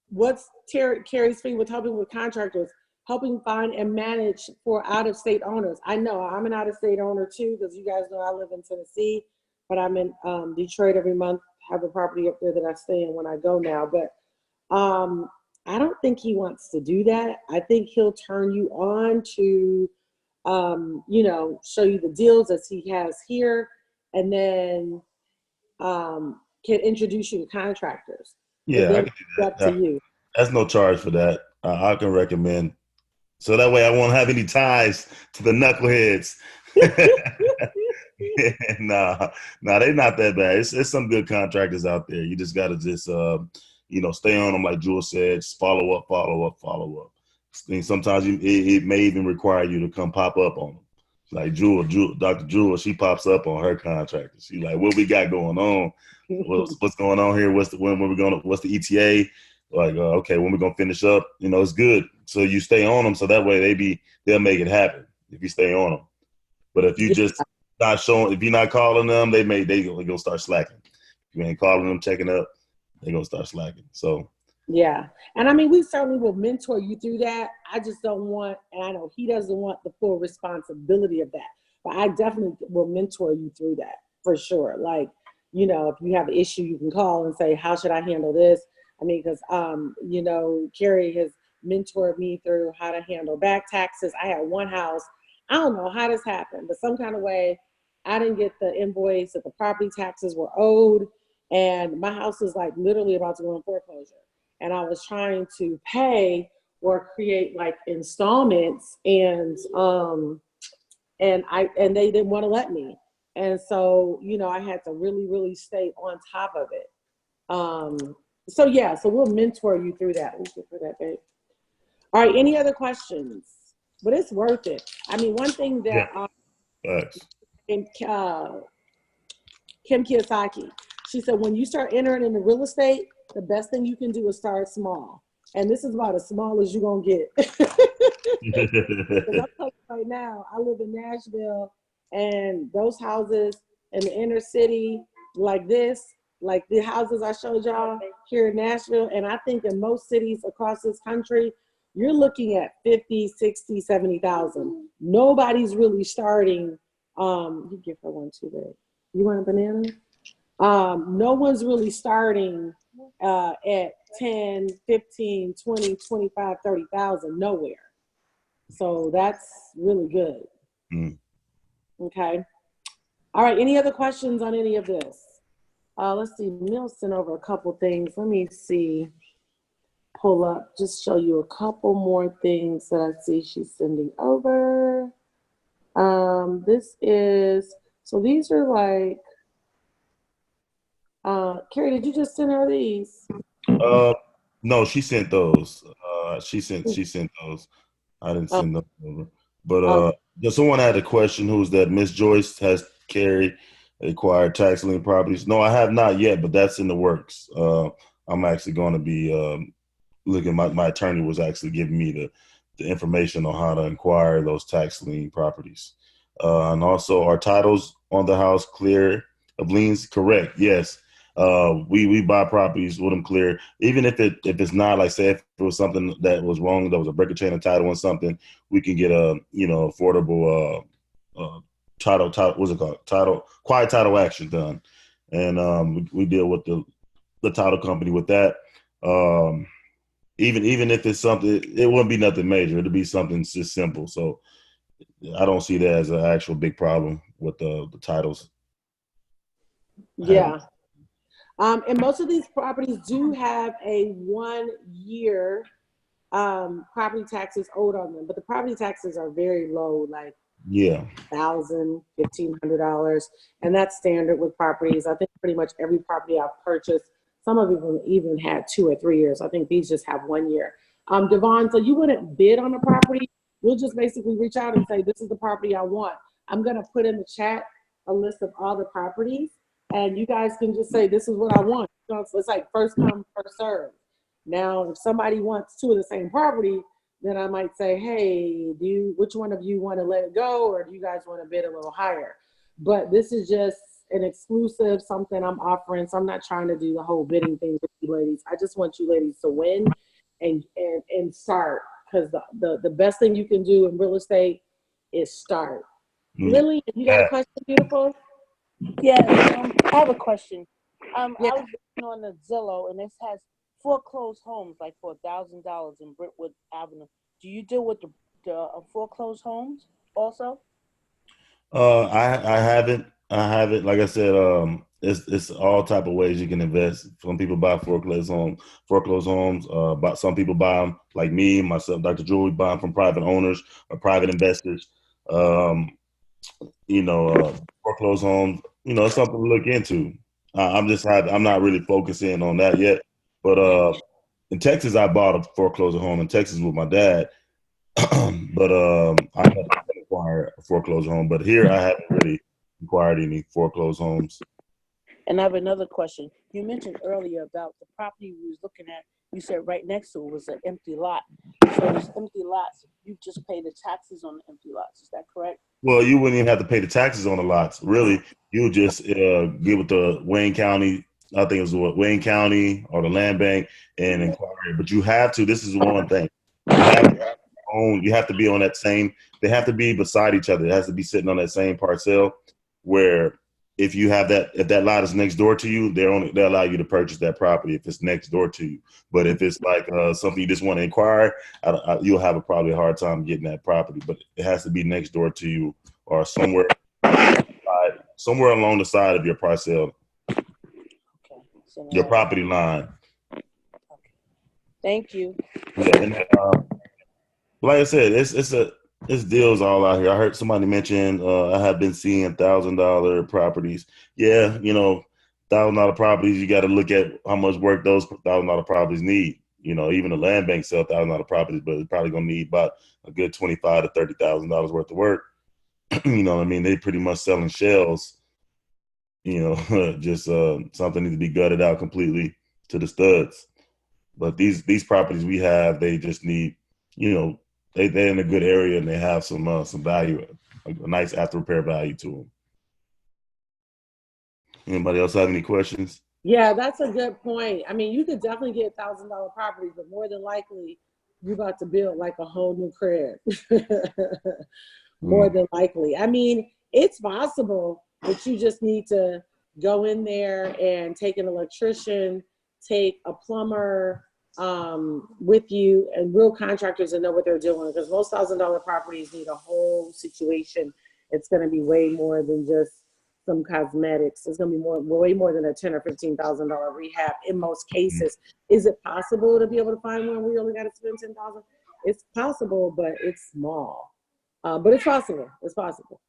what's Carrie's fee with helping with contractors, helping find and manage for out-of-state owners? I know I'm an out-of-state owner too, because you guys know I live in Tennessee, but I'm in Detroit every month, have a property up there that I stay in when I go now. But I don't think he wants to do that. I think he'll turn you on to, show you the deals as he has here, and then can introduce you to contractors. Yeah, Then I can do it's up to you. That's no charge for that. I can recommend. So that way I won't have any ties to the knuckleheads. Nah, they're not that bad. It's some good contractors out there. You just got to stay on them, like Jewel said. Just follow up. I mean, sometimes it may even require you to come pop up on them. Like Dr. Jewel, she pops up on her contractors. She's like, "What we got going on? What's going on here? What's the ETA? Like, okay, when we're gonna finish up? It's good. So you stay on them, so that way they'll make it happen if you stay on them. But if you just not showing, if you're not calling them, they gonna start slacking. If you ain't calling them, checking up, they're gonna start slacking. So yeah, and I mean, we certainly will mentor you through that. I just don't want, and I know he doesn't want the full responsibility of that, but I definitely will mentor you through that for sure. Like, if you have an issue, you can call and say, how should I handle this? I mean, because, Carrie has mentored me through how to handle back taxes. I had one house. I don't know how this happened, but some kind of way I didn't get the invoice that the property taxes were owed. And my house was like literally about to go in foreclosure. And I was trying to pay or create like installments, and they didn't want to let me. And so, I had to really, really stay on top of it. So we'll mentor you through that. Thank you for that, babe. All right, any other questions? But it's worth it. I mean, one thing that Kim Kiyosaki, she said, when you start entering into real estate, the best thing you can do is start small. And this is about as small as you're going to get. Because I'm telling you right now, I live in Nashville, and those houses in the inner city like this, like the houses I showed y'all here in Nashville, and I think in most cities across this country, you're looking at 50, 60, 70,000. Nobody's really starting. You give her one too, babe. You want a banana? No one's really starting at 10, 15, 20, 25, 30,000 nowhere. So that's really good. Mm. Okay. All right. Any other questions on any of this? Let's see. Neil sent over a couple things. Let me see. Pull up. Just show you a couple more things that I see she's sending over. This is, so these are like, Carrie, did you just send her these? No, she sent those. She sent those. I didn't Oh, send them over. But okay. someone had a question. Who's that? Miss Joyce has Carrie acquired tax lien properties. No, I have not yet, but that's in the works. I'm actually going to be looking. My attorney was actually giving me the information on how to acquire those tax lien properties. And also, our titles on the house clear of liens? Correct. Yes. We buy properties with them clear, even if it's not, like, say if it was something that was wrong, that was a breaker chain of title on something, we can get a affordable title what's it called, quiet title action done, and we deal with the title company with that. Even if it's something, it wouldn't be nothing major. It'll be something just simple. So I don't see that as an actual big problem with the titles. Yeah. And most of these properties do have a 1 year property taxes owed on them, but the property taxes are very low, like Yeah. $1,000, $1,500, and that's standard with properties. I think pretty much every property I've purchased, some of them even had 2 or 3 years. I think these just have 1 year. Devon, so you wouldn't bid on a property. We'll just basically reach out and say, this is the property I want. I'm going to put in the chat a list of all the properties, and you guys can just say, this is what I want. So it's like first come, first serve. Now, if somebody wants 2 of the same property, then I might say, hey, which one of you want to let it go, or do you guys want to bid a little higher? But this is just an exclusive, something I'm offering. So I'm not trying to do the whole bidding thing with you ladies. I just want you ladies to win and start, because the best thing you can do in real estate is start. Lily, you got a question, beautiful? Yes, I have a question. Yeah. I was looking on the Zillow, and it has foreclosed homes, like for $1,000 in Brentwood Avenue. Do you deal with the foreclosed homes also? I haven't. Like I said, it's all type of ways you can invest. Some people buy foreclosed homes. But some people buy them, like me, myself, Dr. Jewel, we buy them from private owners or private investors. Um, Foreclosed homes, it's something to look into. I'm not really focusing on that yet. But in Texas, I bought a foreclosed home in Texas with my dad. But I haven't acquired a foreclosed home. But here, I haven't really acquired any foreclosed homes. And I have another question. You mentioned earlier about the property we was looking at. You said right next to it was an empty lot. So those empty lots, you just pay the taxes on the empty lots. Is that correct? Well, you wouldn't even have to pay the taxes on the lots. Really, you just give it to Wayne County. I think it was Wayne County or the land bank and inquire. But you have to. This is one thing. You have to be on that same. They have to be beside each other. It has to be sitting on that same parcel. Where if that lot is next door to you, they allow you to purchase that property if it's next door to you. But if it's like something you just want to inquire, you'll have probably a hard time getting that property. But it has to be next door to you or somewhere along the side of your parcel, Okay. So your property line. Okay. Thank you. Yeah, and like I said, it's deals all out here. I heard somebody mention I have been seeing $1,000 properties. Yeah, $1,000 properties. You got to look at how much work those $1,000 properties need. Even the land bank sell $1,000 properties, but it's probably gonna need about a good $25,000 to $30,000 worth of work. What I mean? They pretty much selling shells. Just something needs to be gutted out completely to the studs. But these properties we have, they just need, they're in a good area and they have some value, a nice after repair value to them. Anybody else have any questions? Yeah, that's a good point. I mean, you could definitely get $1,000 properties, but more than likely, you're about to build like a whole new crib. More than likely. I mean, it's possible, but you just need to go in there and take an electrician take a plumber with you and real contractors that know what they're doing, because most $1,000 properties need a whole situation. It's going to be way more than just some cosmetics. It's going to be way more than a $10,000 or $15,000 rehab in most cases. Is it possible to be able to find one where you only got to spend $10,000? It's possible, but it's small. But it's possible. It's possible.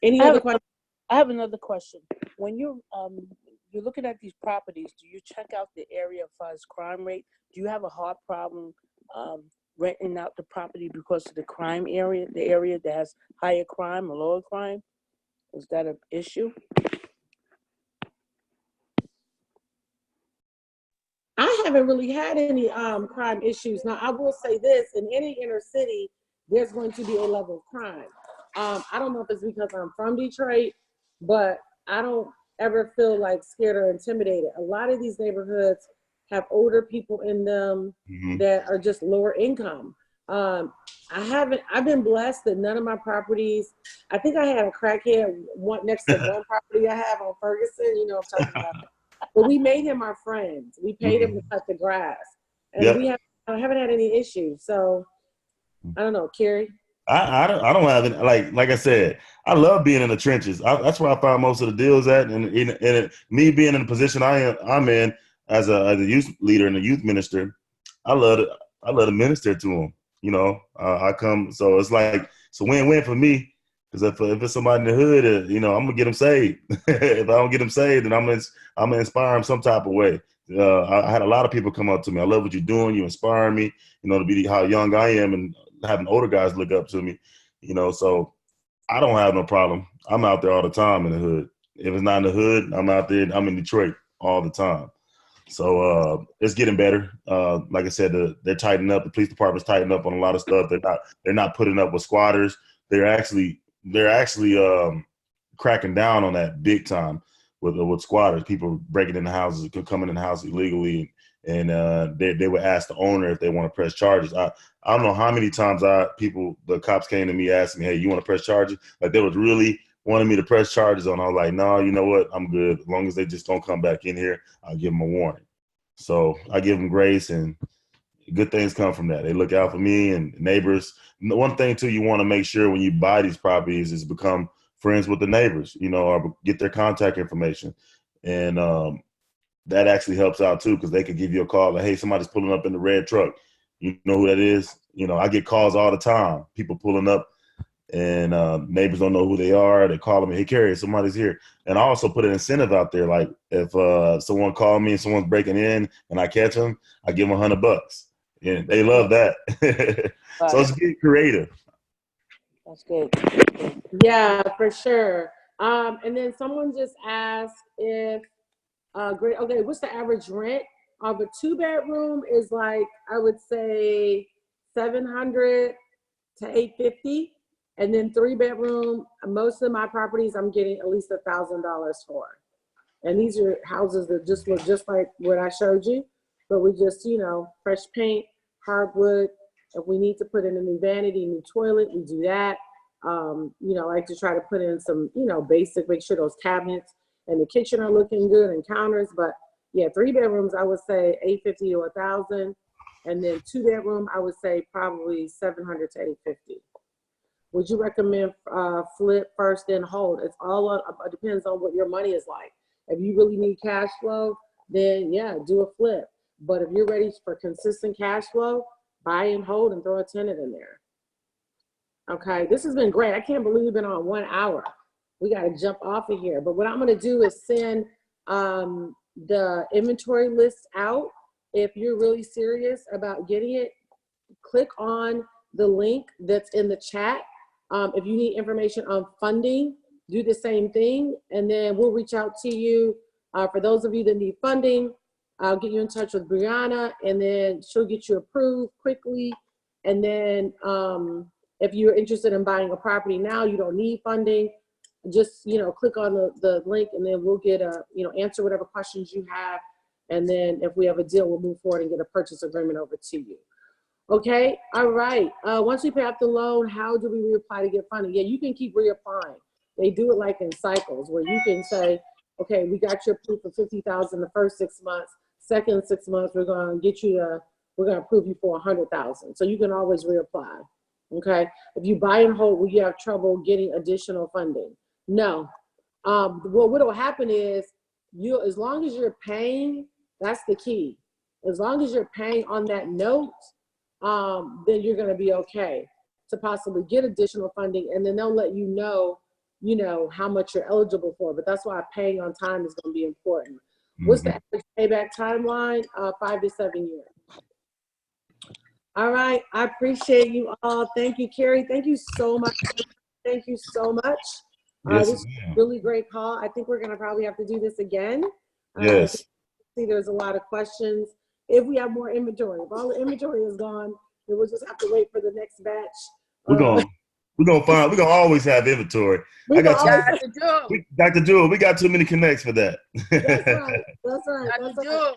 Any other questions? I have another question. When you're looking at these properties, do you check out the area as far as crime rate? Do you have a hard problem renting out the property because of the crime area, the area that has higher crime or lower crime? Is that an issue? I haven't really had any crime issues. Now, I will say this, in any inner city, there's going to be a level of crime. I don't know if it's because I'm from Detroit, but I don't ever feel like scared or intimidated. A lot of these neighborhoods have older people in them that are just lower income. I've been blessed that none of my properties, I think I had a crackhead next to one property I have on Ferguson, you know what I'm talking about. But we made him our friend. We paid him to cut the grass. And I haven't had any issues. So I don't know, Carrie. I don't have it. Like I said, I love being in the trenches. That's where I find most of the deals at. And me being in the position I'm in as a youth leader and a youth minister, I love to minister to them. You know, I come, so it's like, it's a win-win for me. Because if it's somebody in the hood, you know, I'm gonna get them saved. If I don't get them saved, then I'm gonna inspire them some type of way. I had a lot of people come up to me. I love what you're doing. You inspire me. You know, to be how young I am and having older guys look up to me. You know, so I don't have no problem. I'm out there all the time in the hood. If it's not in the hood, I'm out there. I'm in Detroit all the time. So it's getting better. Like I said, they're tightening up. The police department's tightening up on a lot of stuff. They're not putting up with squatters. They're actually cracking down on that big time with squatters. People breaking into houses, coming in the house illegally, and they would ask the owner if they want to press charges. I don't know how many times the cops came to me asking me, "Hey, you want to press charges?" Like they was really wanted me to press charges on. I was like, "No, you know what? I'm good. As long as they just don't come back in here, I'll give them a warning." So I give them grace, and good things come from that. They look out for me and neighbors. One thing too, you want to make sure when you buy these properties is become friends with the neighbors, you know, or get their contact information. And that actually helps out too, because they could give you a call like, "Hey, somebody's pulling up in the red truck. You know who that is?" You know, I get calls all the time. People pulling up and neighbors don't know who they are. They call me, "Hey, Carrie, somebody's here." And I also put an incentive out there. Like if someone called me and someone's breaking in and I catch them, I give them $100. And they love that. So it's getting creative. That's good. Yeah, for sure. And then someone just asked if, okay, what's the average rent of a 2-bedroom? Is like, I would say 700 to 850. And then 3-bedroom, most of my properties I'm getting at least $1,000 for. And these are houses that just look just like what I showed you, but we just, you know, fresh paint, hardwood. If we need to put in a new vanity, new toilet, we do that. You know, I like to try to put in some, you know, basic, make sure those cabinets and the kitchen are looking good and counters. But yeah, 3-bedrooms, I would say 850 to 1,000. And then 2-bedroom, I would say probably 700 to 850. Would you recommend flip first, then hold? It's all it depends on what your money is like. If you really need cash flow, then yeah, do a flip. But if you're ready for consistent cash flow, buy and hold and throw a tenant in there. Okay, this has been great. I can't believe we've been on 1 hour. We got to jump off of here. But what I'm going to do is send the inventory list out. If you're really serious about getting it, click on the link that's in the chat. If you need information on funding, do the same thing, and then we'll reach out to you. For those of you that need funding, I'll get you in touch with Brianna, and then she'll get you approved quickly. And then if you're interested in buying a property now, you don't need funding, just, you know, click on the link, and then we'll get answer whatever questions you have. And then if we have a deal, we'll move forward and get a purchase agreement over to you. Okay, all right. Once we pay off the loan, how do we reapply to get funding? Yeah, you can keep reapplying. They do it like in cycles where you can say, okay, we got you approved for $50,000 the first 6 months, second 6 months, we're going to approve you for 100,000. So you can always reapply. Okay. If you buy and hold, will you have trouble getting additional funding? No. What will happen is as long as you're paying, that's the key. As long as you're paying on that note, then you're going to be okay to possibly get additional funding, and then they'll let you know how much you're eligible for. But that's why paying on time is going to be important. What's the average payback timeline? 5 to 7 years. All right. I appreciate you all. Thank you, Carrie. Thank you so much. Thank you so much. Yes, this was a really great call. I think we're going to probably have to do this again. yes. See, there's a lot of questions. If we have more inventory, if all the inventory is gone, then we'll just have to wait for the next batch. We're gonna always have inventory. Dr. Jewel, we got too many connects for that. That's right. That's right. Dr. Jewel.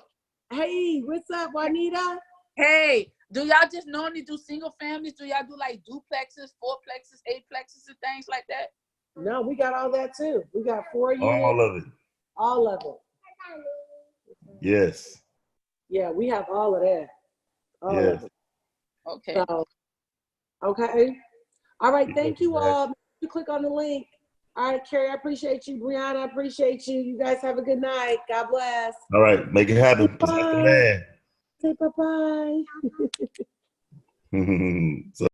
Hey, what's up, Juanita? Hey, do y'all just normally do single families? Do y'all do like duplexes, fourplexes, eightplexes, and things like that? No, we got all that too. We got 4 units. All of it. All of it. Yes. Yeah, we have all of that. All of it. Okay. So, okay. All right. Thank you all. You click on the link. All right, Carrie, I appreciate you. Brianna, I appreciate you. You guys have a good night. God bless. All right. Make it happen. Bye. Say bye-bye. So